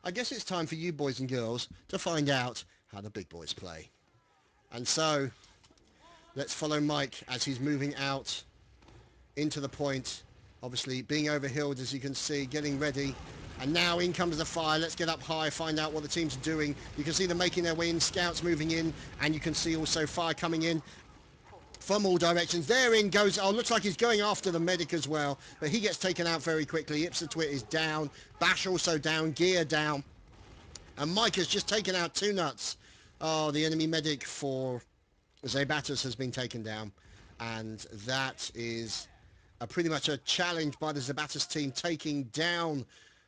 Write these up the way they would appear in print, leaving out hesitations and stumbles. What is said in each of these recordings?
I guess it's time for you boys and girls to find out how the big boys play. And so, let's follow Mike as he's moving out into the point. Obviously being overhealed, as you can see, getting ready. And now in comes the fire. Let's get up high, find out what the teams are doing. You can see them making their way in, scouts moving in, and you can see also fire coming in from all directions. Therein goes, oh, looks like he's going after the medic as well, but he gets taken out very quickly. eSports is down, Bash also down, Gear down, and Mike has just taken out 2 nuts. Oh, the enemy medic for Zaibatus has been taken down, and that is pretty much a challenge by the Zaibatus team, taking down,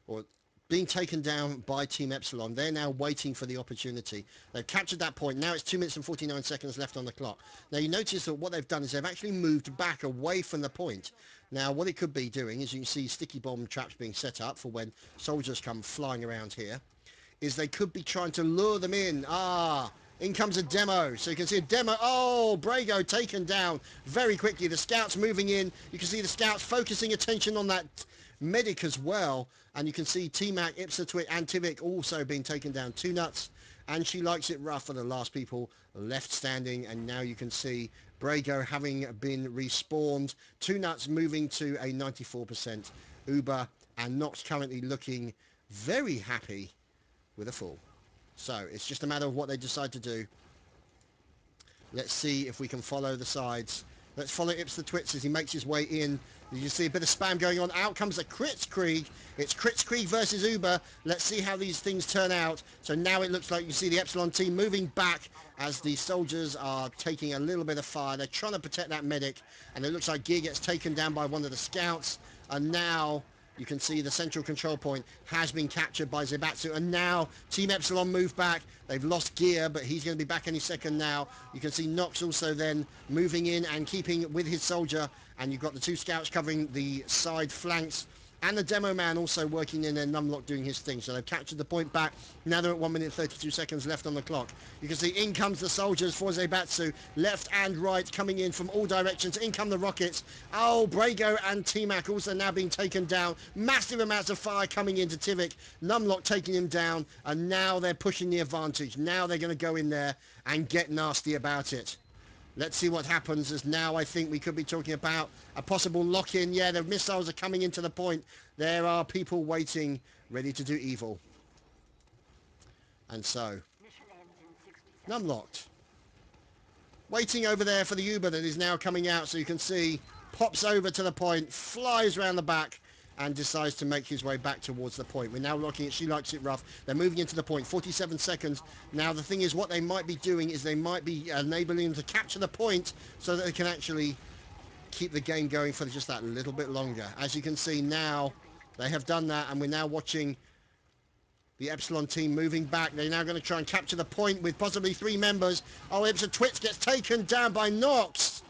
or being taken down by Team Epsilon. They're now waiting for the opportunity. They've captured that point. Now it's 2 minutes and 49 seconds left on the clock. Now you notice that what they've done is they've actually moved back away from the point. Now what it could be doing, as you can see sticky bomb traps being set up for when soldiers come flying around here, is they could be trying to lure them in. In comes a demo. So you can see a demo. Oh, Brago taken down very quickly. The scouts moving in. You can see the scouts focusing attention on that medic as well. And you can see T-Mac, eSports and Tivik also being taken down. 2 nuts. And she likes it rough for the last people left standing. And now you can see Brago having been respawned. 2 nuts moving to a 94%. Uber and Nox currently looking very happy with a full. So it's just a matter of what they decide to do. Let's see if we can follow the sides. Let's follow eSports as he makes his way in. You see a bit of spam going on. Out comes a Kritzkrieg. It's Kritzkrieg versus Uber. Let's see how these things turn out. So now it looks like you see the Epsilon team moving back as the soldiers are taking a little bit of fire. They're trying to protect that medic. And it looks like Gear gets taken down by one of the scouts. And now you can see the central control point has been captured by Zaibatus, and now Team Epsilon move back. They've lost Gear, but he's going to be back any second now. You can see Nox also then moving in and keeping with his soldier, and you've got the 2 scouts covering the side flanks, and the demo man also working in there, Numlock doing his thing. So they've captured the point back. Now they're at 1 minute 32 seconds left on the clock. You can see in comes the soldiers for Zaibatus, left and right coming in from all directions. In come the rockets. Oh, Brago and T-Mac also now being taken down. Massive amounts of fire coming into Tivik. Numlock taking him down, and now they're pushing the advantage. Now they're going to go in there and get nasty about it. Let's see what happens, as now I think we could be talking about a possible lock-in. Yeah, the missiles are coming into the point. There are people waiting, ready to do evil. And so, Numlocked. Waiting over there for the Uber that is now coming out, so you can see, pops over to the point, flies around the back, and decides to make his way back towards the point. We're now looking at She Likes It Rough. They're moving into the point. 47 seconds. Now the thing is, what they might be doing is they might be enabling them to capture the point so that they can actually keep the game going for just that little bit longer. As you can see now, they have done that, and we're now watching the Epsilon team moving back. They're now going to try and capture the point with possibly 3 members. Oh, eSports gets taken down by Nox.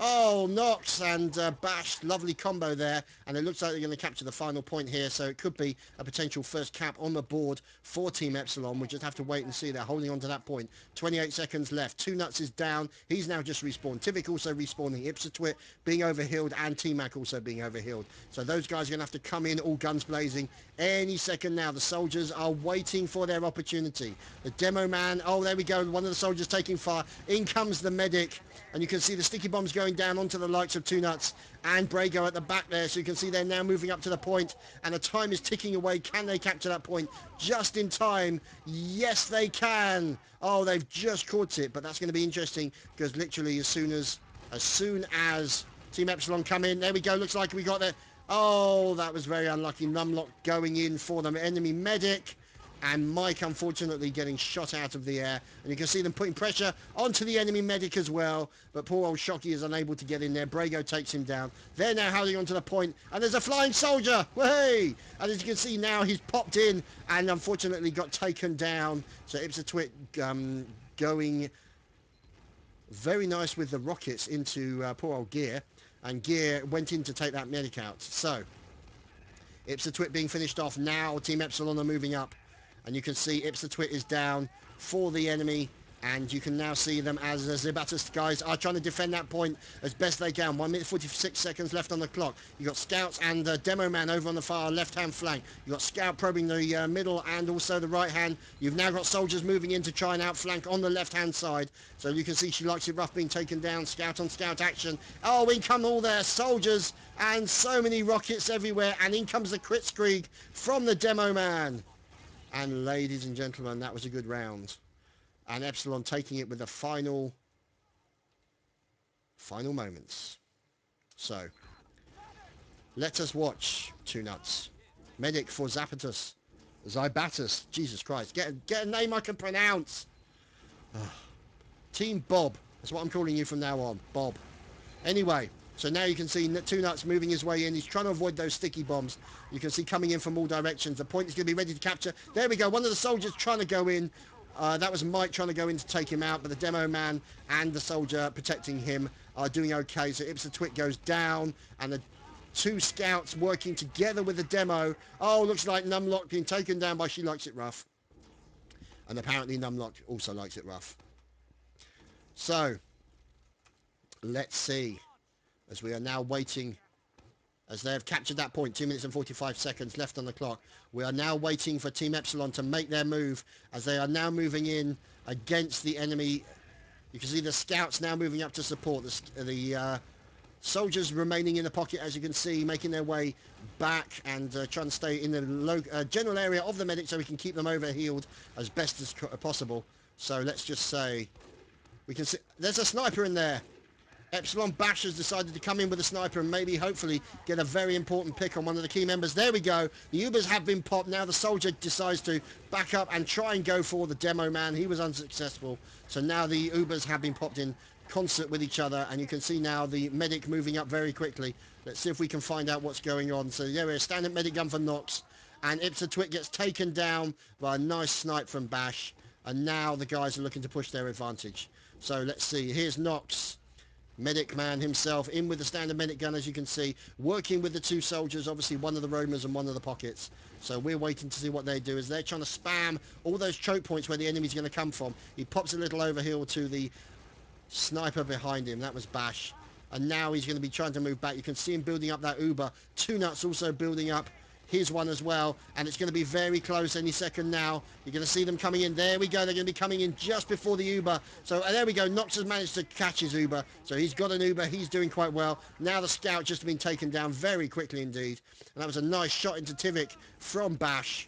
Oh, Nox and Bash, lovely combo there, and it looks like they're going to capture the final point here, so it could be a potential first cap on the board for Team Epsilon. We just have to wait and see. They're holding on to that point. 28 seconds left. 2 nuts is down. He's now just respawned. Tivik also respawning. eSports being overhealed, and T-Mac also being overhealed. So those guys are going to have to come in all guns blazing any second now. The soldiers are waiting for their opportunity. The demo man, oh, there we go. One of the soldiers taking fire. In comes the medic. And you can see the sticky bombs going down onto the likes of 2 nuts and Brago at the back there. So you can see they're now moving up to the point, and the time is ticking away. Can they capture that point just in time? Yes, they can. Oh, they've just caught it, but that's going to be interesting, because literally as soon as Team Epsilon come in, there we go. Looks like we got there. Oh, that was very unlucky. Numlock going in for the enemy medic. And Mike, unfortunately, getting shot out of the air. And you can see them putting pressure onto the enemy medic as well. But poor old Shocky is unable to get in there. Brago takes him down. They're now holding onto the point. And there's a flying soldier. Hey! And as you can see now, he's popped in and unfortunately got taken down. So eSports going very nice with the rockets into poor old Gear. And Gear went in to take that medic out. So, eSports being finished off now. Team Epsilon are moving up. And you can see eSports is down for the enemy And you can now see them as the Zaibatus guys are trying to defend that point as best they can. 1 minute 46 seconds left on the clock. You've got Scouts and Demo Man over on the far left-hand flank. You've got Scout probing the middle and also the right hand. You've now got soldiers moving in to try and outflank on the left-hand side. So you can see She Likes It Rough being taken down. Scout on Scout action. Oh, in come all their soldiers and so many rockets everywhere. And in comes the Kritzkrieg from the Demo Man. And ladies and gentlemen, that was a good round. And Epsilon taking it with the final moments. So, let us watch Two Nuts. Medic for Zaibatus. Jesus Christ. Get a name I can pronounce. Team Bob. That's what I'm calling you from now on. Bob. Anyway, so now you can see Two Nuts moving his way in. He's trying to avoid those sticky bombs. You can see coming in from all directions. The point is going to be ready to capture. There we go. One of the soldiers trying to go in. That was Mike trying to go in to take him out, but the Demo Man and the soldier protecting him are doing okay. So ePsilon goes down, and the two scouts working together with the Demo. Oh, looks like Numlock being taken down by She Likes It Rough. And apparently Numlock also likes it rough. So, let's see, as we are now waiting, as they have captured that point, 2 minutes and 45 seconds left on the clock. We are now waiting for Team Epsilon to make their move, as they are now moving in against the enemy. You can see the scouts now moving up to support. The soldiers remaining in the pocket, as you can see, making their way back and trying to stay in the general area of the medic so we can keep them overhealed as best as possible. So let's just say, we can see, there's a sniper in there. Epsilon Bash has decided to come in with a sniper and maybe hopefully get a very important pick on one of the key members. There we go. The Ubers have been popped. Now the soldier decides to back up and try and go for the Demo Man. He was unsuccessful. So now the Ubers have been popped in concert with each other, and you can see now the medic moving up very quickly. Let's see if we can find out what's going on. So there we are, standard medic gun for Nox, and ePsilon gets taken down by a nice snipe from Bash, and now the guys are looking to push their advantage. So let's see. Here's Nox. Medic man himself in with the standard medic gun, as you can see, working with the two soldiers, obviously one of the roamers and one of the pockets. So we're waiting to see what they do, as they're trying to spam all those choke points where the enemy's going to come from. He pops a little overhill to the sniper behind him. That was Bash. And now he's going to be trying to move back. You can see him building up that Uber. Two Nuts also building up his one as well, and it's going to be very close any second now. You're going to see them coming in. There we go. They're going to be coming in just before the Uber. So there we go. Nox has managed to catch his Uber. So he's got an Uber. He's doing quite well. Now the Scout just been taken down very quickly indeed. And that was a nice shot into Tivik from Bash.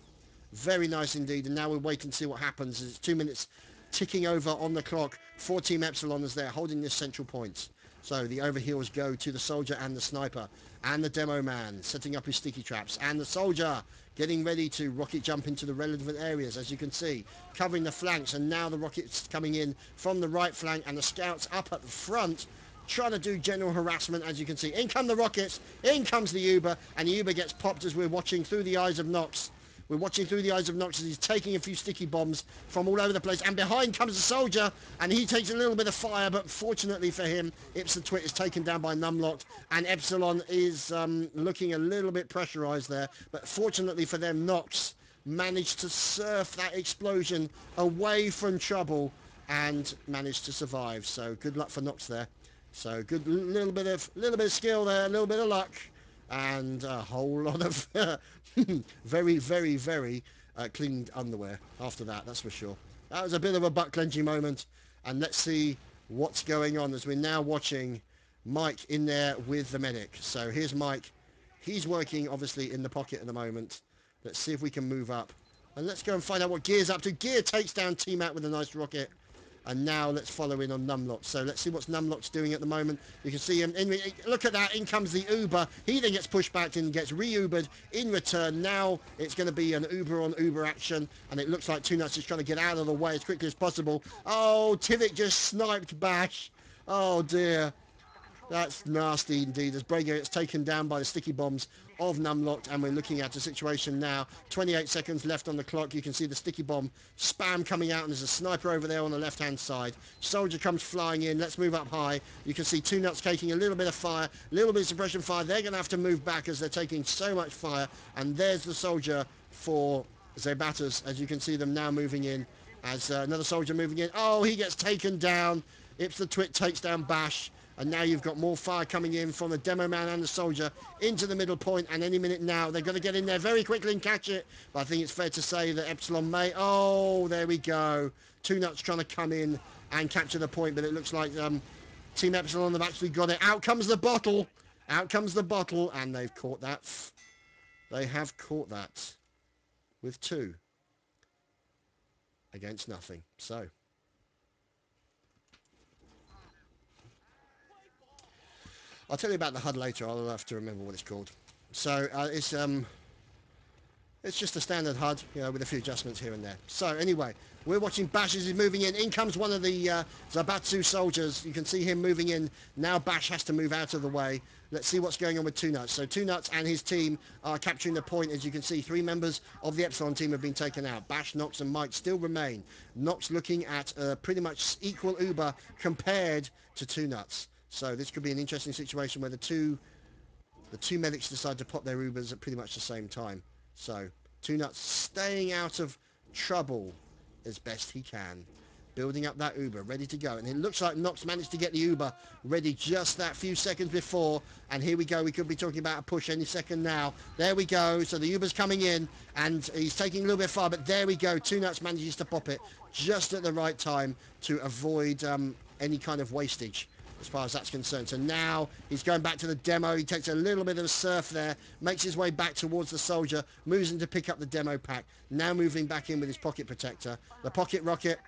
Very nice indeed. And now we're waiting to see what happens. It's 2 minutes ticking over on the clock for Team Epsilon as they're holding this central point. So the overheals go to the soldier and the sniper, and the Demo Man setting up his sticky traps, and the soldier getting ready to rocket jump into the relevant areas, as you can see, covering the flanks. And now the rockets coming in from the right flank, and the scouts up at the front trying to do general harassment. As you can see, in come the rockets, in comes the Uber, and the Uber gets popped as we're watching through the eyes of Nox. We're watching through the eyes of Nox as he's taking a few sticky bombs from all over the place. And behind comes the soldier, and he takes a little bit of fire, but fortunately for him, ePsilon is taken down by Numlock, and Epsilon is looking a little bit pressurized there. But fortunately for them, Nox managed to surf that explosion away from trouble and managed to survive. So good luck for Nox there. So good, little bit of skill there, a little bit of luck, and a whole lot of very, very, very clean underwear after that, that's for sure. That was a bit of a butt clenching moment. And let's see what's going on as we're now watching Mike in there with the medic. So here's Mike. He's working obviously in the pocket at the moment. Let's see if we can move up, and let's go and find out what Gear's up to. Gear takes down T-Mac with a nice rocket. And now let's follow in on Numlock. So let's see what's Numlock's doing at the moment. You can see him. Look at that. In comes the Uber. He then gets pushed back and gets re-Ubered in return. Now it's going to be an Uber on Uber action. And it looks like Two Nuts is trying to get out of the way as quickly as possible. Oh, Tivik just sniped Bash. Oh, dear. That's nasty indeed, as Braga gets taken down by the sticky bombs of Numlock, and we're looking at a situation now. 28 seconds left on the clock. You can see the sticky bomb spam coming out, and there's a sniper over there on the left-hand side. Soldier comes flying in. Let's move up high. You can see Two Nuts taking a little bit of fire, a little bit of suppression fire. They're going to have to move back as they're taking so much fire. And there's the soldier for Zaibatus, as you can see them now moving in. as another soldier moving in. Oh, he gets taken down. Ipsla takes down Bash. And now you've got more fire coming in from the demo man and the soldier into the middle point. And any minute now, they're going to get in there very quickly and catch it. But I think it's fair to say that Epsilon may... Oh, there we go. Two Nuts trying to come in and capture the point. But it looks like Team Epsilon have actually got it. Out comes the bottle. Out comes the bottle. And they've caught that. They have caught that with 2 against nothing. So... I'll tell you about the HUD later. I'll have to remember what it's called. So it's just a standard HUD, you know, with a few adjustments here and there. So anyway, we're watching Bash as he's moving in. In comes one of the Zaibatus soldiers. You can see him moving in. Now Bash has to move out of the way. Let's see what's going on with Two Nuts. So Two Nuts and his team are capturing the point. As you can see, 3 members of the Epsilon team have been taken out. Bash, Nox and Mike still remain. Nox looking at pretty much equal Uber compared to Two Nuts. So this could be an interesting situation where the two medics decide to pop their Ubers at pretty much the same time. So Two Nuts staying out of trouble as best he can. Building up that Uber, ready to go. And it looks like Nox managed to get the Uber ready just that few seconds before. And here we go. We could be talking about a push any second now. There we go. So the Uber's coming in and he's taking a little bit far. But there we go. Two Nuts manages to pop it just at the right time to avoid any kind of wastage, as far as that's concerned. So now he's going back to the demo. He takes a little bit of a surf there, makes his way back towards the soldier, moves in to pick up the demo pack. Now moving back in with his pocket protector, the pocket rocket,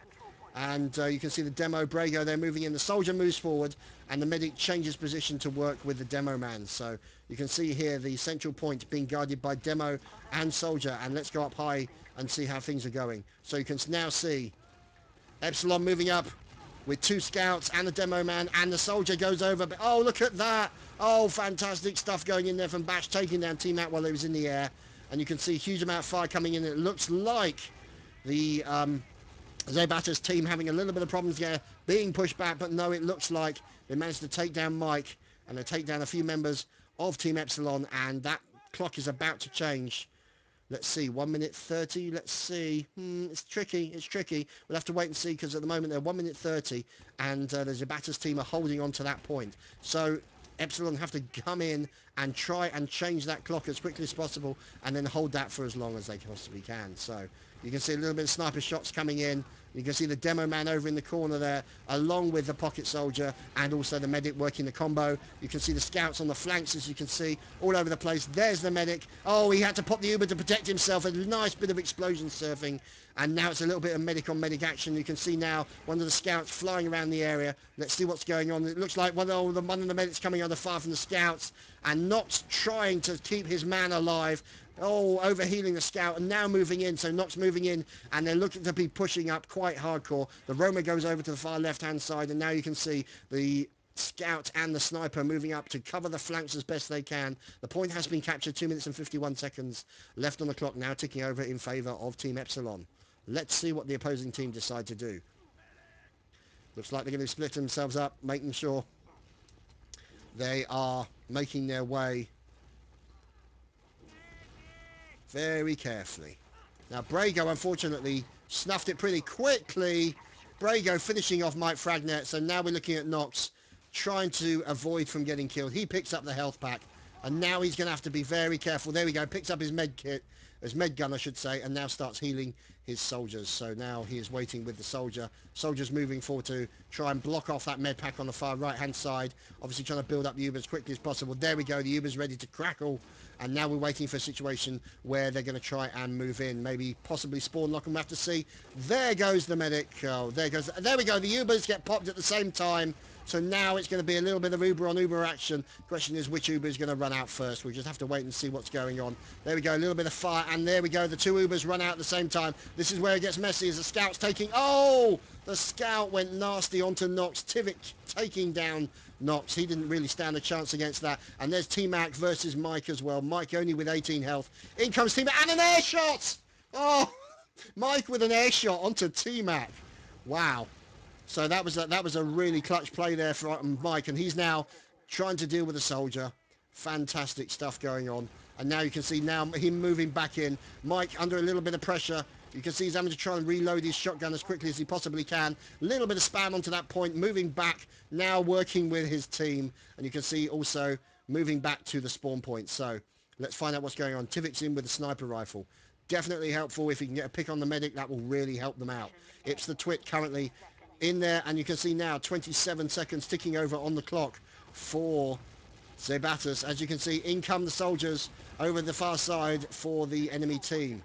and you can see the demo Brago there moving in. The soldier moves forward and the medic changes position to work with the demo man. So you can see here the central point being guarded by demo and soldier. And let's go up high and see how things are going. So you can now see Epsilon moving up with 2 scouts and the demo man, and the soldier goes over. But oh, look at that. Oh, fantastic stuff going in there from Bash, taking down T-Mac while he was in the air. And you can see a huge amount of fire coming in. It looks like the Zaibatus team having a little bit of problems there, being pushed back. But no, it looks like they managed to take down Mike, and they take down a few members of Team Epsilon, and that clock is about to change. Let's see, 1 minute 30. Let's see. It's tricky. It's tricky. We'll have to wait and see, because at the moment they're 1 minute 30, and the Zaibatus team are holding on to that point. So Epsilon have to come in and try and change that clock as quickly as possible, and then hold that for as long as they possibly can. So you can see a little bit of sniper shots coming in. You can see the demo man over in the corner there, along with the pocket soldier and also the medic working the combo. You can see the scouts on the flanks, as you can see, all over the place. There's the medic. Oh, he had to pop the Uber to protect himself. A nice bit of explosion surfing. And now it's a little bit of medic on medic action. You can see now one of the scouts flying around the area. Let's see what's going on. It looks like one of the medics coming under fire from the scouts, and Nox trying to keep his man alive. Oh, overhealing the scout and now moving in. So Nox moving in, and they're looking to be pushing up quite hardcore. The Roma goes over to the far left-hand side, and now you can see the scout and the sniper moving up to cover the flanks as best they can. The point has been captured. 2 minutes and 51 seconds left on the clock, now ticking over in favor of Team Epsilon. Let's see what the opposing team decide to do. Looks like they're going to split themselves up, making sure they are making their way very carefully. Now Brago unfortunately snuffed it pretty quickly. Brago finishing off Mike Fragnet. So now we're looking at Nox trying to avoid from getting killed. He picks up the health pack, and now he's going to have to be very careful. There we go. Picks up his med kit, his med gun I should say, and now starts healing his soldiers. So now he is waiting with the soldier. Soldier's moving forward to try and block off that med pack on the far right hand side. Obviously trying to build up the Uber as quickly as possible. There we go. The Uber's ready to crackle. And now we're waiting for a situation where they're going to try and move in. Maybe possibly spawn lock, and we'll have to see. There goes the medic. Oh, there we go. The Ubers get popped at the same time. So now it's going to be a little bit of Uber on Uber action. Question is which Uber is going to run out first. We'll just have to wait and see what's going on. There we go. A little bit of fire. And there we go. The 2 Ubers run out at the same time. This is where it gets messy as the scout's taking... Oh! The scout went nasty onto Nox. Tivik taking down Nox. He didn't really stand a chance against that. And there's T-Mac versus Mike as well. Mike only with 18 health. In comes T-Mac and an air shot! Oh! Mike with an air shot onto T-Mac. Wow. So that was a really clutch play there for Mike, and he's now trying to deal with the soldier. Fantastic stuff going on. And now you can see now him moving back in. Mike under a little bit of pressure. You can see he's having to try and reload his shotgun as quickly as he possibly can. A little bit of spam onto that point, moving back, now working with his team. And you can see also moving back to the spawn point. So let's find out what's going on. Tivik's in with a sniper rifle. Definitely helpful. If he can get a pick on the medic, that will really help them out. It's the Twit currently in there, and you can see now 27 seconds ticking over on the clock for Zaibatus. As you can see, in come the soldiers over the far side for the enemy team.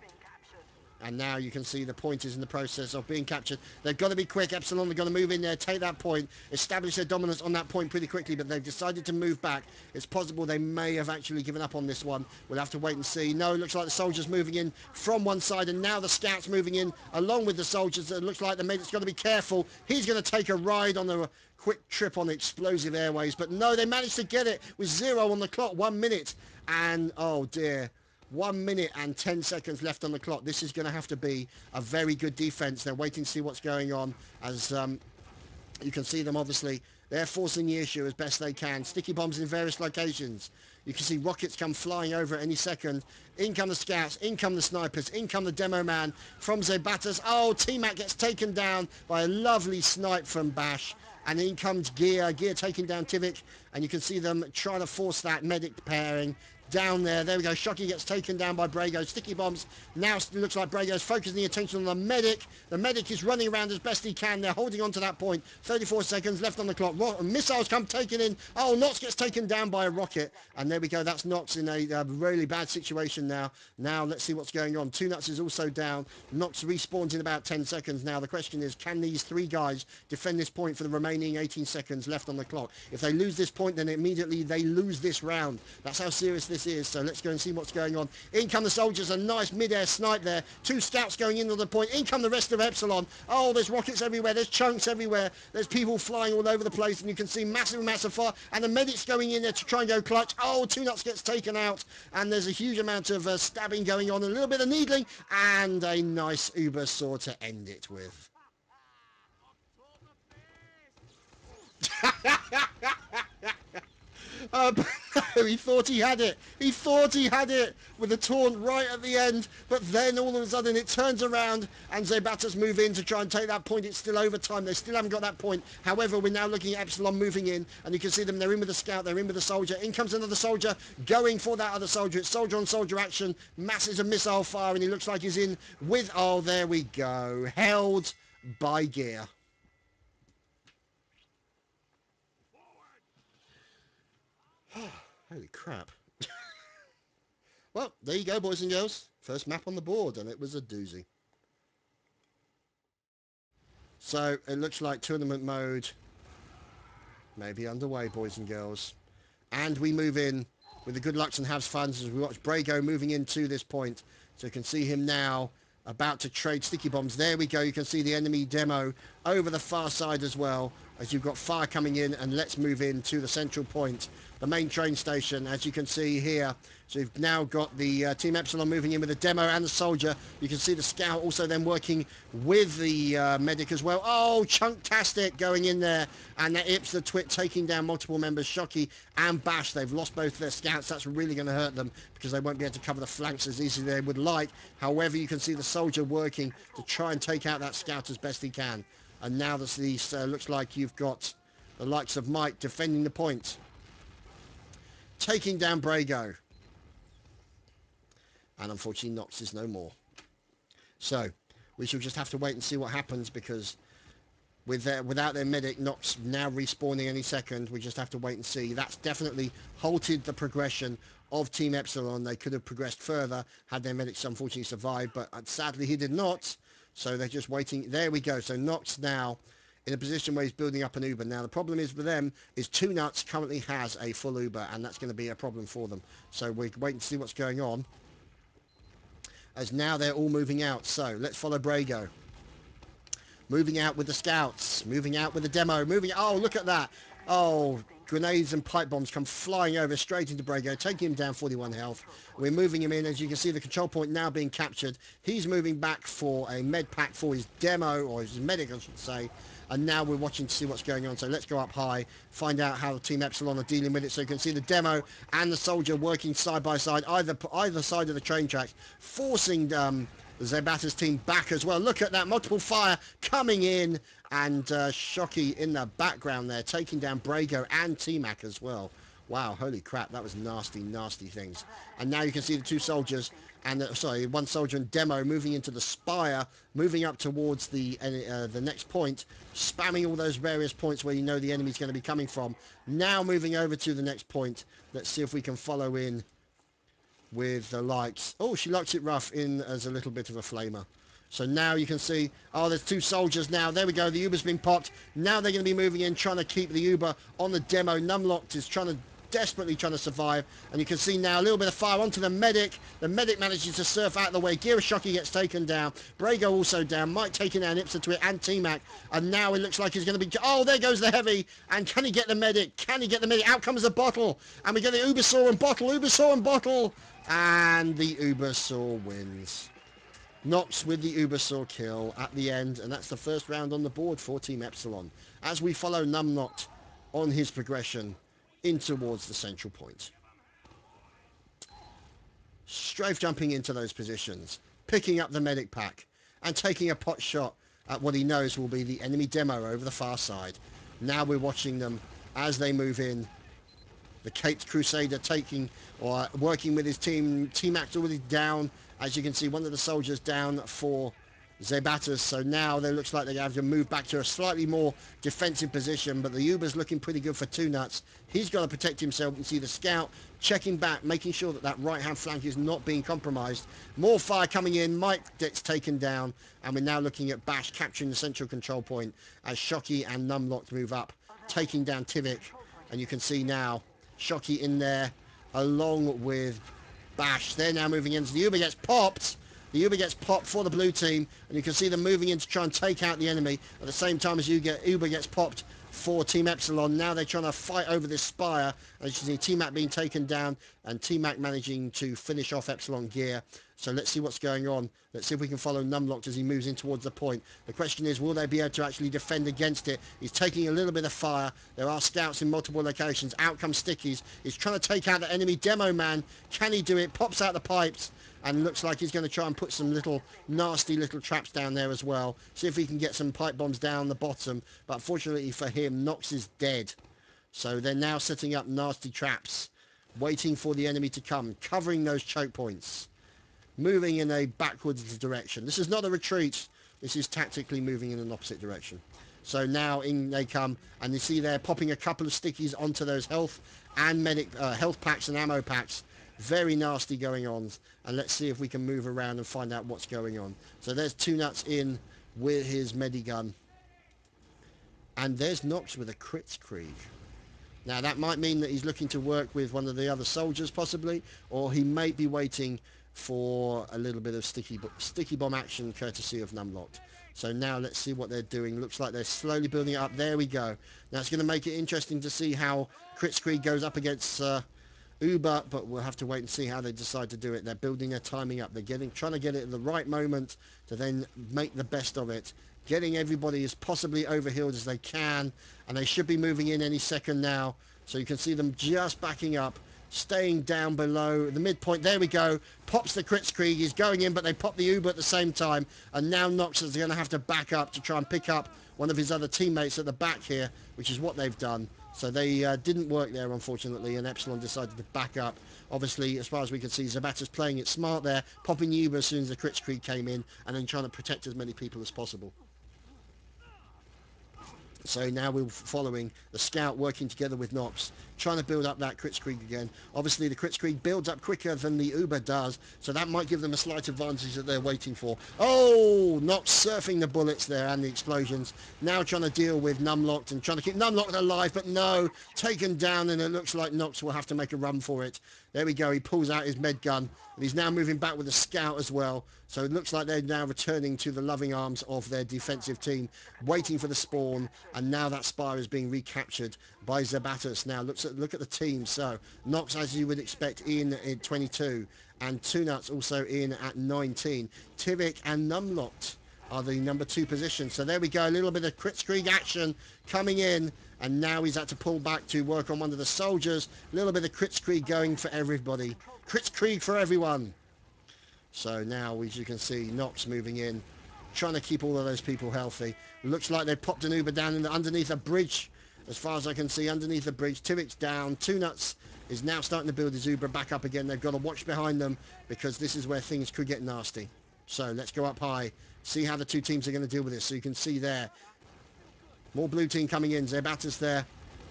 And now you can see the point is in the process of being captured. They've got to be quick. Epsilon, they've got to move in there, take that point, establish their dominance on that point pretty quickly, but they've decided to move back. It's possible they may have actually given up on this one. We'll have to wait and see. No, it looks like the soldiers moving in from one side, and now the scouts moving in along with the soldiers. It looks like the medic's got to be careful. He's going to take a ride on the quick trip on the explosive airways, but no, they managed to get it with 0 on the clock, 1 minute, and oh dear. 1 minute and 10 seconds left on the clock. This is going to have to be a very good defense. They're waiting to see what's going on. As you can see them, obviously, they're forcing the issue as best they can. Sticky bombs in various locations. You can see rockets come flying over at any second. In come the scouts, in come the snipers, in come the demo man from Zaibatus. Oh, T-Mac gets taken down by a lovely snipe from Bash. And in comes Gear taking down Tivik. And you can see them trying to force that medic pairing down there. There we go. Shocky gets taken down by Brago. Sticky bombs. Now it looks like Brago's focusing the attention on the medic. The medic is running around as best he can. They're holding on to that point. 34 seconds left on the clock. Missiles come taken in. Oh, Nox gets taken down by a rocket. And there we go. That's Nox in a really bad situation now. Now let's see what's going on. 2Nuts is also down. Nox respawns in about 10 seconds. Now the question is, can these 3 guys defend this point for the remaining 18 seconds left on the clock? If they lose this point, then immediately they lose this round. That's how serious this is. So let's go and see what's going on. In come the soldiers. A nice mid-air snipe there. 2 scouts going into the point. In come the rest of Epsilon. Oh, there's rockets everywhere. There's chunks everywhere. There's people flying all over the place, and you can see massive amounts of fire. And the medic's going in there to try and go clutch. Oh, 2Nuts gets taken out, and there's a huge amount of stabbing going on. A little bit of needling, and a nice Uber saw to end it with. He thought he had it. He thought he had it with the taunt right at the end, but then all of a sudden it turns around and Zaibatus move in to try and take that point. It's still overtime. They still haven't got that point. However, we're now looking at Epsilon moving in, and you can see them. They're in with the scout. They're in with the soldier. In comes another soldier going for that other soldier. It's soldier on soldier action. Masses of missile fire, and he looks like he's in with, oh, there we go. Held by Gear. Holy crap. Well, there you go, boys and girls. First map on the board, and it was a doozy. So, it looks like tournament mode may be underway, boys and girls. And we move in with the good lucks and haves funds as we watch Brago moving into this point. So you can see him now about to trade sticky bombs. There we go. You can see the enemy demo over the far side as well, as you've got fire coming in, and let's move in to the central point, the main train station, as you can see here. So you've now got the Team Epsilon moving in with the demo and the soldier. You can see the scout also then working with the medic as well. Oh, Chunktastic going in there, and that Ips the Twit taking down multiple members, Shocky and Bash. They've lost both their scouts. That's really going to hurt them because they won't be able to cover the flanks as easily as they would like. However, you can see the soldier working to try and take out that scout as best he can. And now this looks like you've got the likes of Mike defending the point, taking down Brago. And unfortunately, Nox is no more. So we shall just have to wait and see what happens, because without their medic, Nox now respawning any second. We just have to wait and see. That's definitely halted the progression of Team Epsilon. They could have progressed further had their medics unfortunately survived, but sadly he did not. So they're just waiting. There we go. So Nox now in a position where he's building up an Uber. Now the problem is for them is 2Nuts currently has a full Uber, and that's going to be a problem for them. So we're waiting to see what's going on, as now they're all moving out. So let's follow Brago. Moving out with the scouts. Moving out with the demo. Oh, look at that. Oh, grenades and pipe bombs come flying over straight into Brago, taking him down 41 health. We're moving him in. As you can see, the control point now being captured. He's moving back for a med pack for his demo, or his medic, I should say. And now we're watching to see what's going on. So let's go up high, find out how Team Epsilon are dealing with it. So you can see the demo and the soldier working side by side, either side of the train tracks, forcing the Zaibatus team back as well. Look at that, multiple fire coming in, and Shocky in the background there, taking down Brago and T-Mac as well. Wow, holy crap, that was nasty, nasty things. And now you can see the two soldiers, and one soldier and Demo moving into the spire, moving up towards the next point, spamming all those various points where you know the enemy's going to be coming from. Now moving over to the next point. Let's see if we can follow in with the likes. Oh, she likes it rough in as a little bit of a flamer. So now you can see, oh, there's two soldiers now. There we go. The Uber's been popped. Now they're going to be moving in, trying to keep the Uber on the Demo. Numlocked is desperately trying to survive, and you can see now a little bit of fire onto the medic. The medic manages to surf out of the way. Gira Shocky gets taken down. Brago also down. Mike taking down Ipsa and T-Mac, and now it looks like he's going to be, oh, there goes the heavy, and can he get the medic? Can he get the medic? Out comes the bottle, and we get the Ubersaur and bottle, Ubersaur and bottle, and the Ubersaur wins. Nox with the Ubersaur kill at the end, and that's the first round on the board for Team Epsilon, as we follow Numnocked on his progression in towards the central point. Strafe jumping into those positions, picking up the medic pack, and taking a pot shot at what he knows will be the enemy Demo over the far side. Now we're watching them as they move in. The Caped Crusader working with his team. T-Mac's already down. As you can see, one of the soldiers down for Zaibatus. So now it looks like they have to move back to a slightly more defensive position, but the Uber's looking pretty good for Two Nuts. He's got to protect himself. You can see the scout checking back, making sure that that right-hand flank is not being compromised. More fire coming in. Mike gets taken down, and we're now looking at Bash capturing the central control point as Shocky and Numlocked move up, taking down Tivik. And you can see now Shocky in there along with Bash. They're now moving in. So the Uber gets popped. The Uber gets popped for the blue team, and you can see them moving in to try and take out the enemy at the same time as Uber gets popped for Team Epsilon. Now they're trying to fight over this spire. As you can see, T-Mac being taken down, and T-Mac managing to finish off Epsilon gear. So let's see what's going on. Let's see if we can follow Numlocked as he moves in towards the point. The question is, will they be able to actually defend against it? He's taking a little bit of fire. There are scouts in multiple locations. Out comes Stickies. He's trying to take out the enemy Demo man. Can he do it? Pops out the pipes, and looks like he's going to try and put some nasty little traps down there as well. See if he can get some pipe bombs down the bottom. But unfortunately for him, Nox is dead. So they're now setting up nasty traps, waiting for the enemy to come, covering those choke points, moving in a backwards direction. This is not a retreat. This is tactically moving in an opposite direction. So now in they come, and you see they're popping a couple of stickies onto those health and medic health packs and ammo packs. Very nasty going on. And let's see if we can move around and find out what's going on. So there's Two Nuts in with his medigun, and there's Nox with a Kritzkrieg. Now that might mean that he's looking to work with one of the other soldiers possibly, or he may be waiting for a little bit of sticky bomb action courtesy of Numlocked. So now let's see what they're doing. Looks like they're slowly building it up. There we go. Now it's going to make it interesting to see how Kritzkrieg goes up against Uber, but we'll have to wait and see how they decide to do it. They're building their timing up. They're trying to get it at the right moment to then make the best of it, getting everybody as possibly overhealed as they can, and they should be moving in any second now. So you can see them just backing up, staying down below the midpoint. There we go. Pops the Kritzkrieg. He's going in, but they pop the Uber at the same time, and now Nox is going to have to back up to try and pick up one of his other teammates at the back here, which is what they've done. So they didn't work there, unfortunately, and Epsilon decided to back up. Obviously, as far as we can see, Zaibatus playing it smart there, popping Uber as soon as the Kritzkrieg came in, and then trying to protect as many people as possible. So now we're following the scout working together with Nox, trying to build up that Kritzkrieg again. Obviously the Kritzkrieg builds up quicker than the Uber does, so that might give them a slight advantage that they're waiting for. Oh, Nox surfing the bullets there and the explosions. Now trying to deal with Numlocked and trying to keep Numlocked alive, but no, taken down, and it looks like Nox will have to make a run for it. There we go, he pulls out his med gun, and he's now moving back with the scout as well. So it looks like they're now returning to the loving arms of their defensive team, waiting for the spawn, and now that spire is being recaptured by Zaibatus. Now look at the team. So Nox, as you would expect, in 22, and Two Nuts also in at 19. Tivik and Numlocked are the number 2 position. So there we go, a little bit of Kritzkrieg action coming in, and now he's had to pull back to work on one of the soldiers. A little bit of Kritzkrieg going for everybody. Kritzkrieg for everyone. So now, as you can see, Nox moving in, trying to keep all of those people healthy. Looks like they've popped an Uber down underneath a bridge. As far as I can see, underneath the bridge, Tivik's down. Two Nuts is now starting to build his Uber back up again. They've got to watch behind them because this is where things could get nasty. So let's go up high, see how the two teams are going to deal with this. So you can see there, more blue team coming in. Zaibatus there,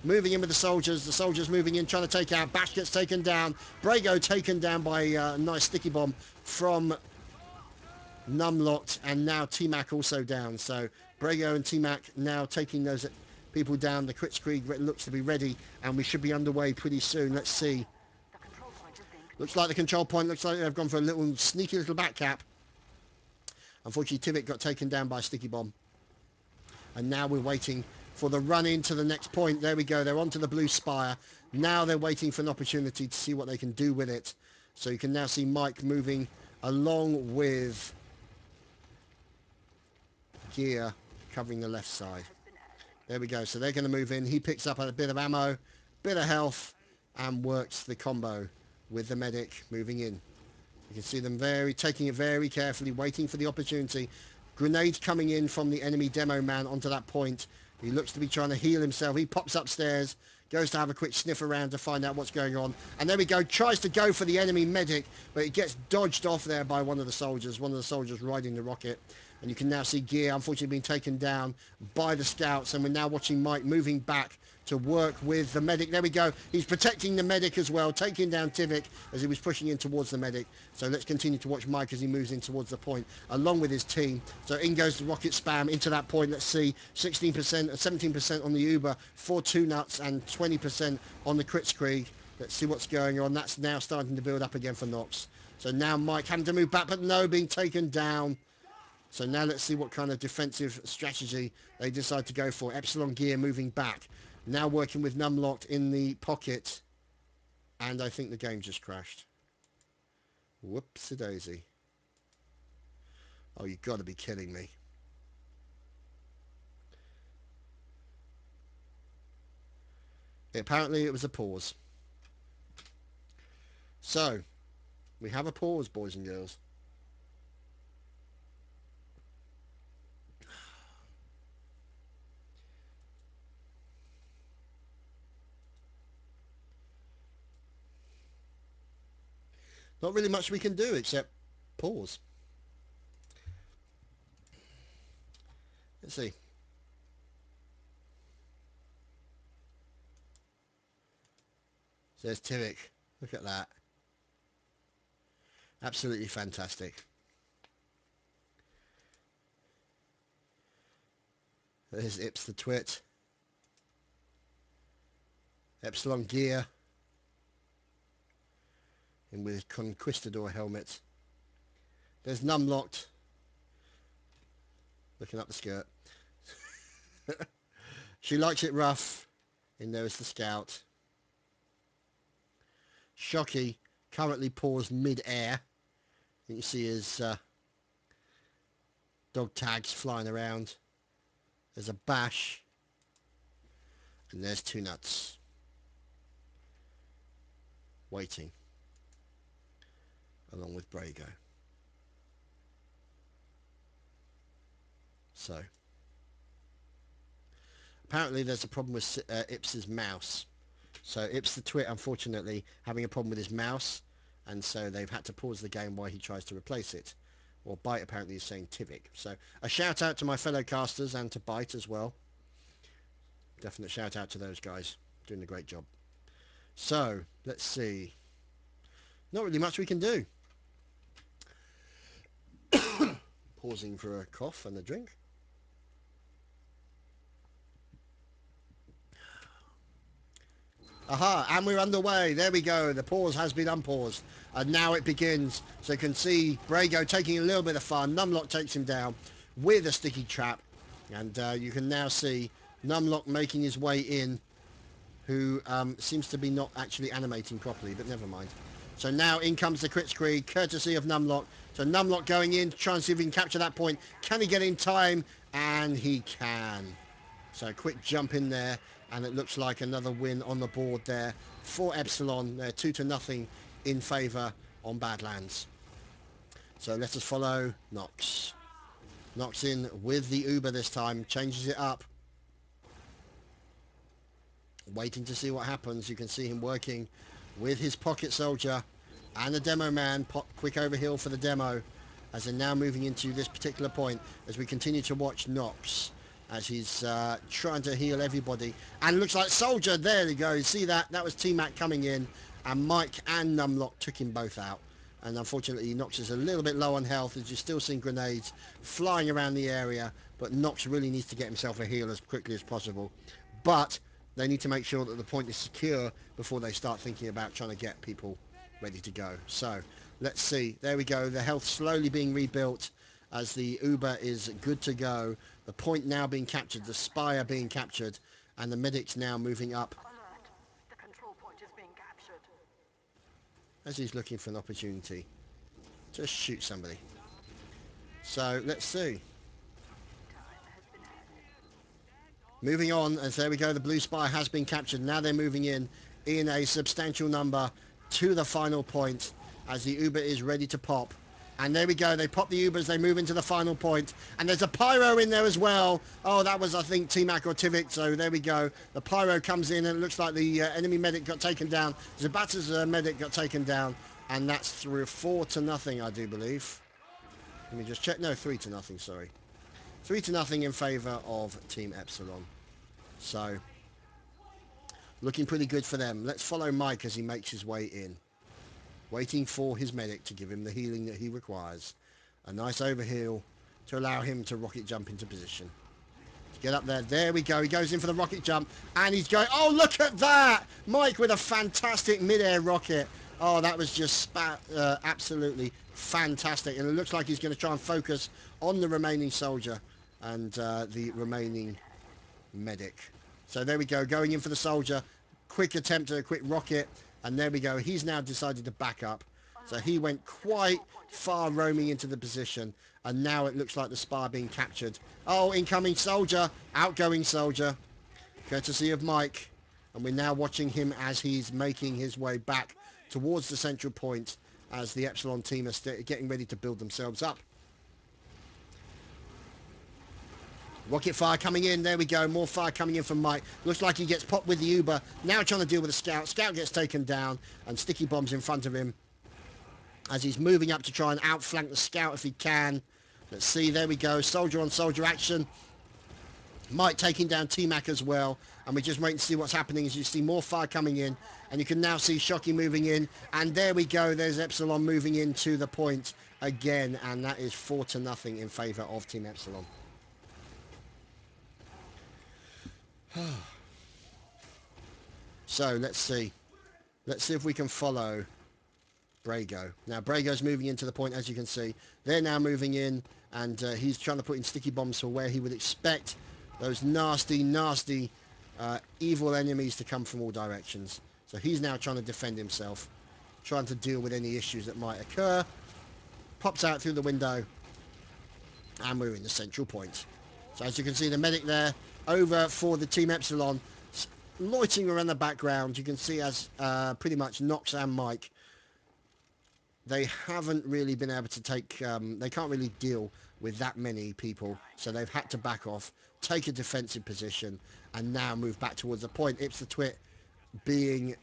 moving in with the soldiers moving in, trying to take out. Bash gets taken down. Brago taken down by a nice sticky bomb from Numlocked, and now T-Mac also down. So Brago and T-Mac now taking those people down. The Kritzkrieg looks to be ready, and we should be underway pretty soon. Let's see. Looks like the control point, looks like they've gone for a little sneaky little back cap. Unfortunately, Tivik got taken down by a sticky bomb. And now we're waiting for the run into the next point. There we go. They're onto the blue spire. Now they're waiting for an opportunity to see what they can do with it. So you can now see Mike moving along with Gear covering the left side. There we go. So they're going to move in. He picks up a bit of ammo, bit of health, and works the combo with the medic moving in. You can see them taking it very carefully, waiting for the opportunity. Grenade coming in from the enemy demo man onto that point. He looks to be trying to heal himself. He pops upstairs, goes to have a quick sniff around to find out what's going on. And there we go, tries to go for the enemy medic, but it gets dodged off there by one of the soldiers riding the rocket. And you can now see Gear, unfortunately, being taken down by the scouts. And we're now watching Mike moving back to work with the medic. There we go. He's protecting the medic as well, taking down Tivik as he was pushing in towards the medic. So let's continue to watch Mike as he moves in towards the point, along with his team. So in goes the rocket spam into that point. Let's see, 16%, 17% on the Uber for Two Nuts and 20% on the Kritzkrieg. Let's see what's going on. That's now starting to build up again for Nox. So now Mike having to move back, but no, being taken down. So now let's see what kind of defensive strategy they decide to go for. Epsilon Gear moving back. Now working with Numlocked in the pocket. And I think the game just crashed. Whoopsie-daisy. Oh, you've got to be kidding me. Apparently it was a pause. So, we have a pause, boys and girls. Not really much we can do except pause. Let's see. There's Tivik. Look at that. Absolutely fantastic. There's Ips the Twit. Epsilon Gear. In with Conquistador helmet. There's Numlocked. Looking up the skirt. She likes it rough. In there is the scout. Shocky currently paused mid-air. You can see his dog tags flying around. There's a Bash. And there's Two Nuts. Waiting. Along with Brago. So. Apparently there's a problem with Ips's mouse. So Ips the Twit, unfortunately, having a problem with his mouse, and so they've had to pause the game while he tries to replace it. Or Byte apparently is saying Tivik. So a shout out to my fellow casters and to Byte as well. Definite shout out to those guys. Doing a great job. So, let's see. Not really much we can do. Pausing for a cough and a drink. Aha, and we're underway. There we go. The pause has been unpaused. And now it begins. So you can see Brago taking a little bit of fun. Numlock takes him down with a sticky trap. And you can now see Numlock making his way in, who seems to be not actually animating properly, but never mind. So now in comes the Kritzkrieg, courtesy of Numlock. So Numlock going in to try and see if he can capture that point. Can he get in time? And he can. So quick jump in there, and it looks like another win on the board there for Epsilon. They're 2-0 in favour on Badlands. So let us follow Nox. Nox in with the Uber this time, changes it up. Waiting to see what happens. You can see him working with his pocket soldier and the demo man. Quick overheal for the demo as they're now moving into this particular point as we continue to watch Nox as he's trying to heal everybody. And looks like soldier, there he goes. See that? That was T-Mac coming in, and Mike and Numlock took him both out. And unfortunately Nox is a little bit low on health as you're still seeing grenades flying around the area, but Nox really needs to get himself a heal as quickly as possible. But they need to make sure that the point is secure before they start thinking about trying to get people ready to go. So let's see. There we go. The health slowly being rebuilt as the Uber is good to go. The point now being captured, the Spire being captured, and the medics now moving up. The control point is being captured. As he's looking for an opportunity to shoot somebody. So let's see. Moving on, as there we go, the blue spire has been captured. Now they're moving in a substantial number to the final point as the Uber is ready to pop. And there we go, they pop the Uber as they move into the final point. And there's a pyro in there as well. Oh, that was, I think, T-Mac or Tivik. So there we go. The pyro comes in and it looks like the enemy medic got taken down. Zaibatus' medic got taken down. And that's through 4-0, I do believe. Let me just check. No, 3-0, sorry. 3-0 in favour of Team Epsilon. So, looking pretty good for them. Let's follow Mike as he makes his way in. Waiting for his medic to give him the healing that he requires. A nice overheal to allow him to rocket jump into position. To get up there. There we go. He goes in for the rocket jump. And he's going... Oh, look at that! Mike with a fantastic mid-air rocket. Oh, that was just absolutely fantastic. And it looks like he's going to try and focus on the remaining soldier and the remaining medic. So there we go. Going in for the soldier. Quick attempt at a quick rocket. And there we go. He's now decided to back up. So he went quite far roaming into the position. And now it looks like the spire being captured. Oh, incoming soldier. Outgoing soldier. Courtesy of Mike. And we're now watching him as he's making his way back towards the central point as the Epsilon team are getting ready to build themselves up. Rocket fire coming in. There we go. More fire coming in from Mike. Looks like he gets popped with the Uber. Now trying to deal with the Scout. Scout gets taken down and sticky bombs in front of him as he's moving up to try and outflank the Scout if he can. Let's see. There we go. Soldier on soldier action. Mike taking down T-Mac as well. And we're just waiting to see what's happening as you see more fire coming in. And you can now see Shocky moving in. And there we go. There's Epsilon moving into the point again. And that is 4-0 in favour of Team Epsilon. So let's see if we can follow Brago. Now Brago's moving into the point, as you can see. They're now moving in, and he's trying to put in sticky bombs for where he would expect those nasty evil enemies to come from all directions. So he's now trying to defend himself, trying to deal with any issues that might occur. Pops out through the window, and we're in the central point. So as you can see, the medic there over for the Team Epsilon, loitering around the background. You can see as pretty much Nox and Mike, they haven't really been able to take, they can't really deal with that many people, so they've had to back off, take a defensive position, and now move back towards the point. Ips the Twit being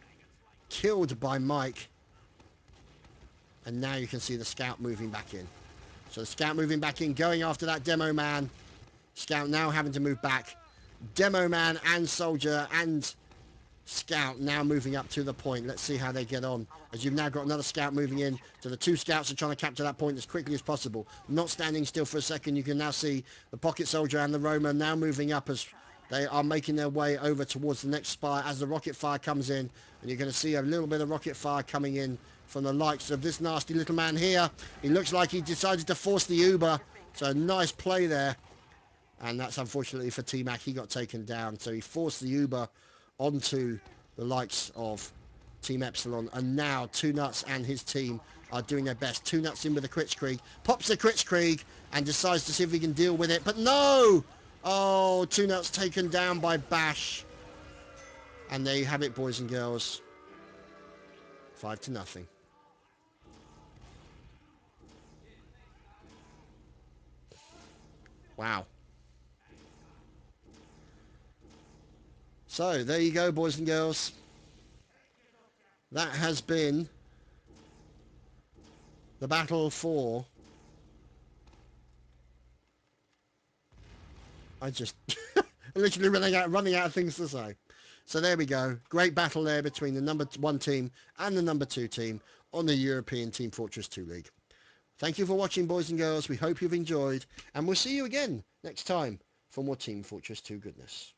killed by Mike, and now you can see the Scout moving back in. So the Scout moving back in, going after that Demo Man. Scout now having to move back. Demo Man and Soldier and Scout now moving up to the point. Let's see how they get on, as you've now got another Scout moving in. So the two Scouts are trying to capture that point as quickly as possible. Not standing still for a second. You can now see the Pocket Soldier and the Roma now moving up as they are making their way over towards the next spire as the rocket fire comes in. And you're going to see a little bit of rocket fire coming in from the likes of this nasty little man here. He looks like he decided to force the Uber. So nice play there. And that's unfortunately for T-Mac. He got taken down. So he forced the Uber onto the likes of Team Epsilon. And now Two Nuts and his team are doing their best. Two Nuts in with the Kritzkrieg. Pops the Kritzkrieg and decides to see if he can deal with it. But no! Oh, Two Nuts taken down by Bash. And there you have it, boys and girls. 5-0. Wow. So there you go, boys and girls. That has been the battle for... I just literally running out of things to say. So there we go. Great battle there between the number 1 team and the number 2 team on the European Team Fortress 2 League. Thank you for watching, boys and girls. We hope you've enjoyed, and we'll see you again next time for more Team Fortress 2 goodness.